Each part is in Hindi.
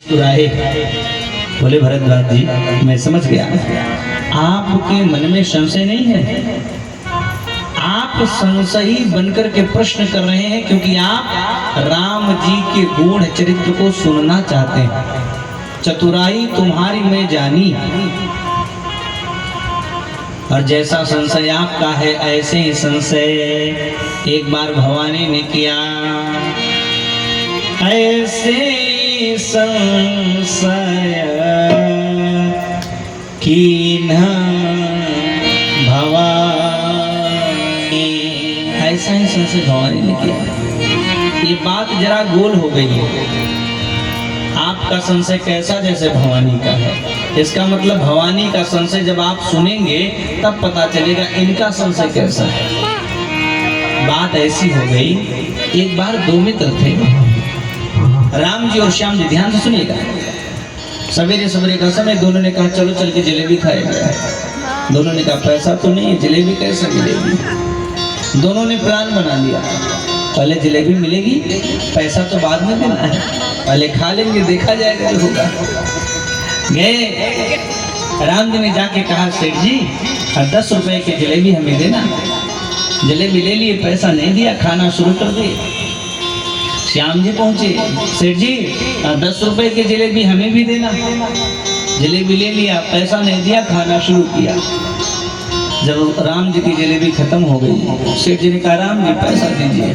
मुस्कुराए। बोले भरद्वाज जी, मैं समझ गया, आपके मन में संशय नहीं है। आप संशयी बनकर के प्रश्न कर रहे हैं क्योंकि आप राम जी के गूढ़ चरित्र को सुनना चाहते हैं। चतुराई तुम्हारी मैं जानी, और जैसा संशय आपका है ऐसे ही संशय एक बार भवानी ने किया। ऐसे संशय कीन्हा भवानी, ऐसा ही संशय भवानी ने किया। ये बात जरा गोल हो गई है। आपका संशय कैसा, जैसे भवानी का है। इसका मतलब भवानी का संशय जब आप सुनेंगे तब पता चलेगा इनका संशय कैसा है। बात ऐसी हो गई, एक बार दो मित्र थे, राम जी और श्याम जी। ध्यान से सुनिएगा। सवेरे सवेरे का समय, दोनों ने कहा चलो चल के जलेबी खाएंगे। दोनों ने कहा पैसा तो नहीं, जलेबी कैसे मिलेगी। दोनों ने प्लान बना लिया, पहले जलेबी मिलेगी, पैसा तो बाद में देना है, पहले खा लेंगे, देखा जाएगा जो होगा। गए, राम जी ने जाके कहा सेठ जी 10 रुपए की जलेबी हमें देना। जलेबी ले लिए, पैसा नहीं दिया, खाना शुरू कर दिए। श्याम जी पहुंचे, सेठ जी 10 रुपए की जलेबी हमें भी देना। जलेबी ले लिया, पैसा नहीं दिया, खाना शुरू किया। जब राम जी की जलेबी खत्म हो गई, सेठ जी ने कहा राम जी पैसा दीजिए।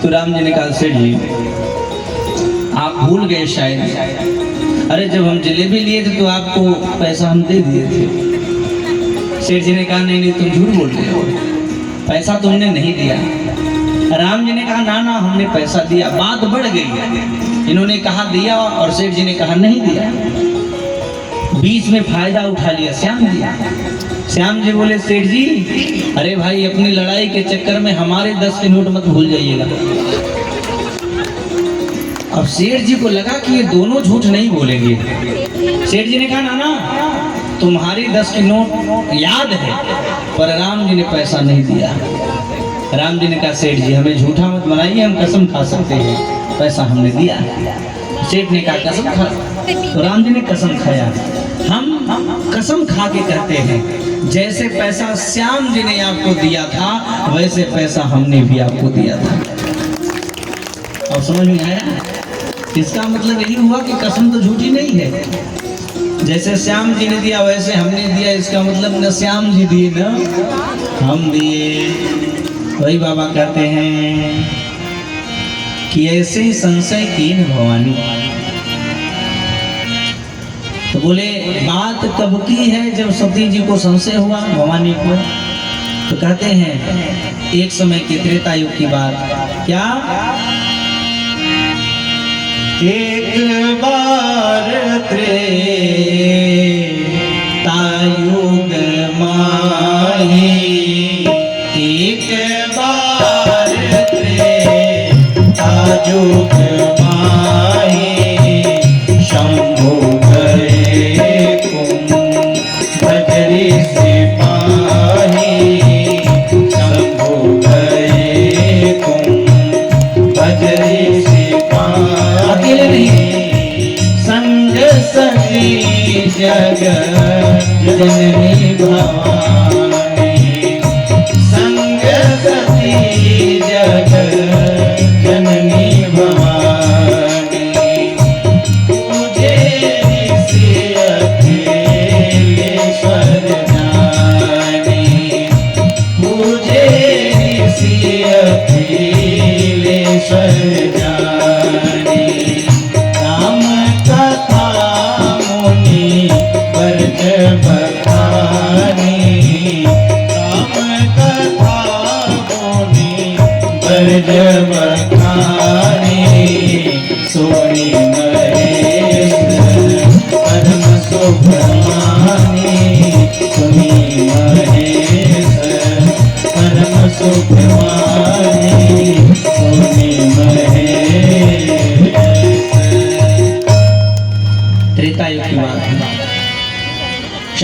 तो राम जी ने कहा सेठ जी आप भूल गए शायद, अरे जब हम जलेबी लिए थे तो आपको पैसा हम दे दिए थे। सेठ जी ने कहा नहीं नहीं तुम झूठ बोल रहे हो, पैसा तुमने नहीं दिया। राम जी ने कहा ना ना हमने पैसा दिया। बात बढ़ गई, इन्होंने कहा दिया और सेठ जी ने कहा नहीं दिया। बीच में फायदा उठा लिया श्याम जी। श्याम जी बोले सेठ जी अरे भाई अपनी लड़ाई के चक्कर में हमारे 10 के नोट मत भूल जाइएगा। अब सेठ जी को लगा कि ये दोनों झूठ नहीं बोलेंगे। सेठ जी ने कहा ना ना तुम्हारी 10 के नोट याद है, पर राम जी ने पैसा नहीं दिया। राम जी ने कहा सेठ जी हमें झूठा मत बनाइए, हम कसम खा सकते हैं पैसा हमने दिया। सेठ ने कहा कसम खा, तो राम जी ने कसम खाया। हम कसम खा के कहते हैं जैसे पैसा श्याम जी ने आपको दिया था वैसे पैसा हमने भी आपको दिया था। अब समझ में आया? इसका मतलब यही हुआ कि कसम तो झूठी नहीं है। जैसे श्याम जी ने दिया वैसे हमने दिया, इसका मतलब न श्याम जी दिए न हम दिए। वही बाबा कहते हैं कि ऐसे ही संशय कीन भवानी। तो बोले बात कब की है, जब सती जी को संशय हुआ भवानी को। तो कहते हैं एक समय की त्रेता युग की बात। क्या एक बार त्रेता युग माही, एक बार त्रेता युग माही, शंभु गए कुंभ बजरी सिपाही, शंभु गए कुंभ बजरी सिपाही। अकेले नहीं, संग सजी जग जननी भवानी, संग सजी जग जननी भवानी, तुझे ऋषि अखिलेश्वर जानी, तुझे ऋषि अखिलेश्वर जानी। राम कथा मुनि वर्ज बखानी, राम कथा मुनि वर्ज बखानी, सोनी महेश परम सुब्रह्मणी, सोनी महेश परम सुब्रह्मणी।